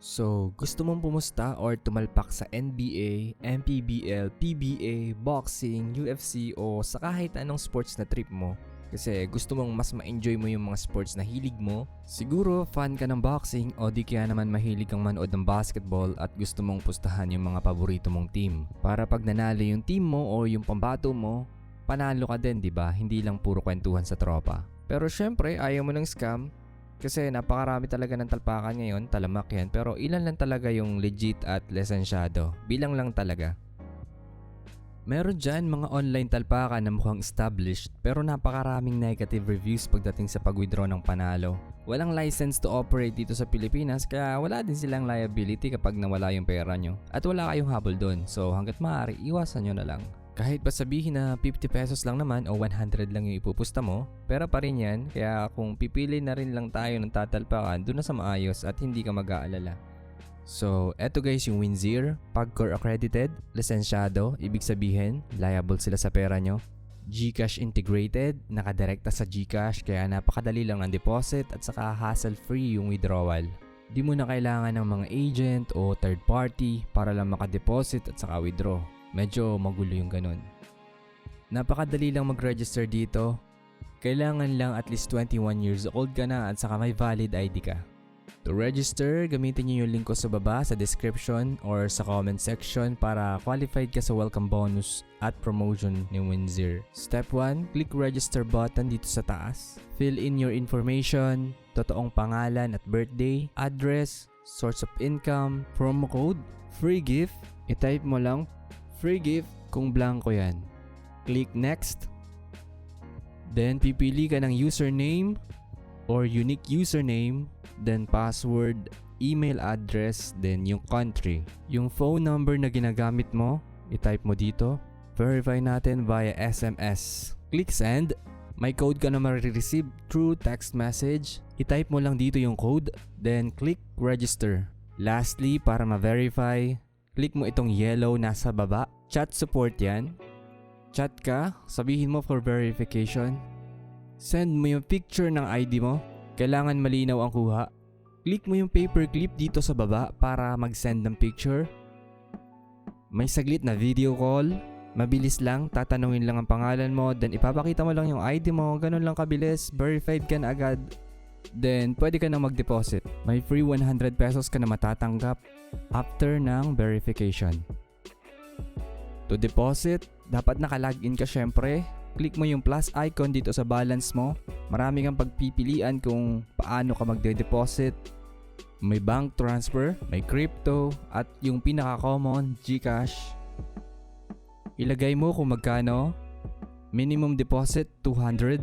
So, gusto mong pumusta or tumalpak sa NBA, MPBL, PBA, boxing, UFC o sa kahit anong sports na trip mo? Kasi gusto mong mas ma-enjoy mo yung mga sports na hilig mo? Siguro fan ka ng boxing o di kaya naman mahilig kang manood ng basketball at gusto mong pustahan yung mga paborito mong team. Para pag nanalo yung team mo o yung pambato mo, panalo ka din, di ba? Hindi lang puro kwentuhan sa tropa. Pero syempre, ayaw mo ng scam. Kasi napakarami talaga ng talpakan ngayon, talamak yan. Pero ilan lang talaga yung legit at lisensyado. Bilang lang talaga. Meron dyan mga online talpakan na mukhang established pero napakaraming negative reviews pagdating sa pag-withdraw ng panalo. Walang license to operate dito sa Pilipinas kaya wala din silang liability kapag nawala yung pera nyo. At wala kayong habol dun, so hanggat maaari iwasan nyo na lang. Kahit pa sabihin na 50 pesos lang naman o 100 lang yung ipupusta mo, pera pa rin yan, kaya kung pipili na rin lang tayo ng tatalpakan, doon na sa maayos at hindi ka mag-aalala. So, eto guys yung WinZir, Pagcor accredited, lisensyado, ibig sabihin, liable sila sa pera nyo. GCash integrated, nakadirekta sa GCash kaya napakadali lang ang deposit at saka hassle-free yung withdrawal. Di mo na kailangan ng mga agent o third party para lang makadeposit at saka withdraw. Medyo magulo yung ganun. Napakadali lang mag-register dito. Kailangan lang at least 21 years old ka na at saka may valid ID ka. To register, gamitin niyo yung link ko sa baba sa description or sa comment section para qualified ka sa welcome bonus at promotion ni WinZir. Step 1, click register button dito sa taas. Fill in your information, totoong pangalan at birthday, address, source of income, promo code, free gift. I-type mo lang free gift kung blanco yan. Click next. Then pipili ka ng username or unique username, then password, email address, then yung country. Yung phone number na ginagamit mo, i-type mo dito. Verify natin via SMS. Click send. May code ka na marireceive through text message. I-type mo lang dito yung code, then click register. Lastly, para ma-verify, click mo itong yellow nasa baba. Chat support yan. Chat ka, sabihin mo for verification. Send mo yung picture ng ID mo. Kailangan malinaw ang kuha. Click mo yung paperclip dito sa baba para mag-send ng picture. May saglit na video call. Mabilis lang, tatanungin lang ang pangalan mo, then ipapakita mo lang yung ID mo. Ganun lang kabilis, verified ka na agad. Then, pwede ka na mag-deposit. May free 100 pesos ka na matatanggap after ng verification. To deposit, dapat naka-login ka syempre. Click mo yung plus icon dito sa balance mo. Marami kang pagpipilian kung paano ka magde-deposit. May bank transfer, may crypto, at yung pinaka-common, GCash. Ilagay mo kung magkano. Minimum deposit, 200.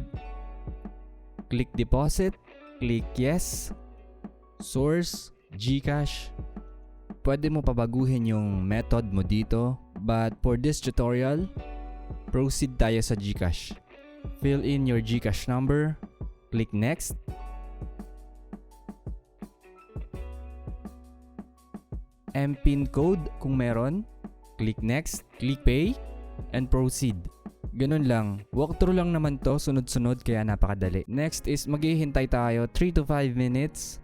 Click deposit. Click yes. Source, GCash. Pwede mo pabaguhin yung method mo dito. But for this tutorial, proceed tayo sa GCash. Fill in your GCash number. Click next. MPIN code kung meron. Click next. Click pay. And proceed. Ganun lang. Walkthrough lang naman to, sunod-sunod kaya napakadali. Next is maghihintay tayo 3 to 5 minutes.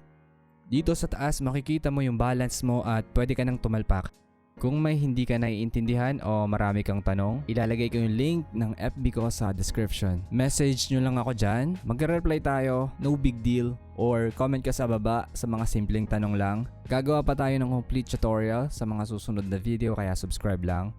Dito sa taas makikita mo yung balance mo at pwede ka nang tumalpak. Kung may hindi ka naiintindihan o marami kang tanong, ilalagay ko yung link ng FB ko sa description. Message nyo lang ako dyan, magre-reply tayo, no big deal. Or comment ka sa baba sa mga simpleng tanong lang. Gagawa pa tayo ng complete tutorial sa mga susunod na video kaya subscribe lang.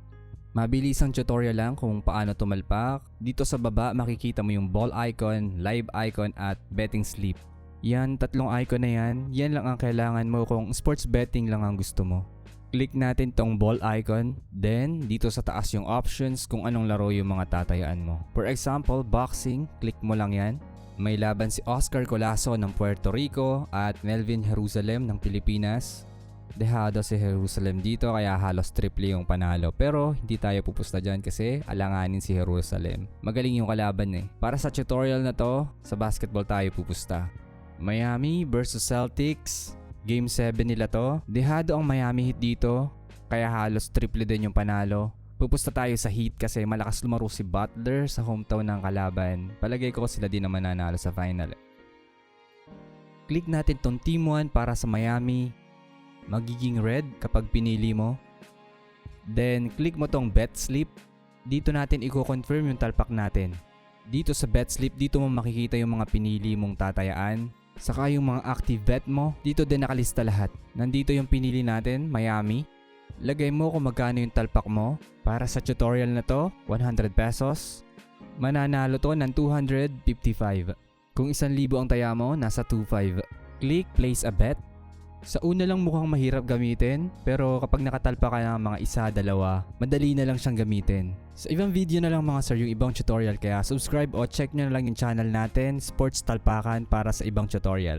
Mabilisang tutorial lang kung paano tumalpak. Dito sa baba makikita mo yung ball icon, live icon at betting slip. Yan, tatlong icon na yan lang ang kailangan mo kung sports betting lang ang gusto mo. Click natin tong ball icon. Then, dito sa taas yung options kung anong laro yung mga tatayaan mo. For example, boxing, click mo lang yan. May laban si Oscar Colaso ng Puerto Rico at Melvin Jerusalem ng Pilipinas. Dehado si Jerusalem dito kaya halos triple yung panalo. Pero hindi tayo pupusta dyan kasi alanganin si Jerusalem. Magaling yung kalaban eh. Para sa tutorial na to, sa basketball tayo pupusta. Miami versus Celtics. Game 7 nila to. Dehado ang Miami Heat dito, kaya halos triple din yung panalo. Pupusta tayo sa Heat kasi malakas lumaro si Butler sa hometown ng kalaban. Palagay ko sila din naman nanalo sa final. Click natin tong Team 1 para sa Miami. magiging red kapag pinili mo. Then click mo tong bet slip. Dito natin i-confirm yung talpak natin. Dito sa bet slip, dito mo makikita yung mga pinili mong tatayaan. Saka yung mga active bet mo, dito din nakalista lahat. Nandito yung pinili natin, Miami. Lagay mo kung magkano yung talpak mo. Para sa tutorial na to, 100 pesos. Mananalo to ng 255. Kung 1,000 ang taya mo, nasa 2.5. Click place a bet. Sa una lang mukhang mahirap gamitin, pero kapag nakatalpa ka ng mga isa, dalawa, madali na lang siyang gamitin. Sa ibang video na lang mga sir yung ibang tutorial, kaya subscribe o check nyo na lang yung channel natin, Sports Talpakan, para sa ibang tutorial.